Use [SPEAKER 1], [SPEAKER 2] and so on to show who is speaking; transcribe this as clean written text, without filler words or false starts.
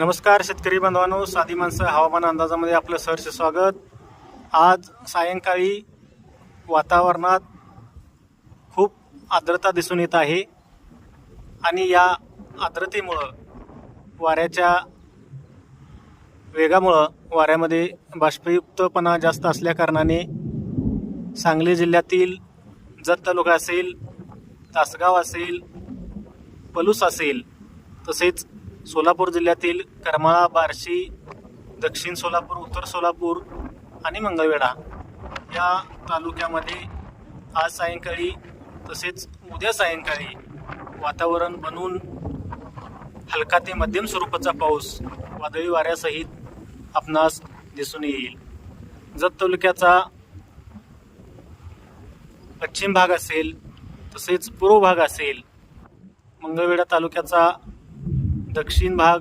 [SPEAKER 1] नमस्कार शेतकरी बांधवांनो, साधी माणसं हवामान अंदाजामध्ये आपलं सहर्ष स्वागत। आज सायंकाळी वातावरणात खूप आर्द्रता दिसून येत आहे आणि या आर्द्रतेमुळं वाऱ्याच्या वेगामुळं वाऱ्यामध्ये बाष्पयुक्तपणा जास्त असल्याकारणाने सांगली जिल्ह्यातील जत तालुका असेल, तासगाव असेल, पलूस असेल, तसेच सोलापूर जिल्ह्यातील करमाळा, बार्शी, दक्षिण सोलापूर, उत्तर सोलापूर आणि मंगळवेढा या तालुक्यामध्ये आज सायंकाळी तसेच उद्या सायंकाळी वातावरण बनून हलका ते मध्यम स्वरूपाचा पाऊस वादळी वाऱ्यासहित आपणास दिसून येईल। जत तालुक्याचा पश्चिम भाग असेल, तसेच पूर्व भाग असेल, मंगळवेढा तालुक्याचा दक्षिण भाग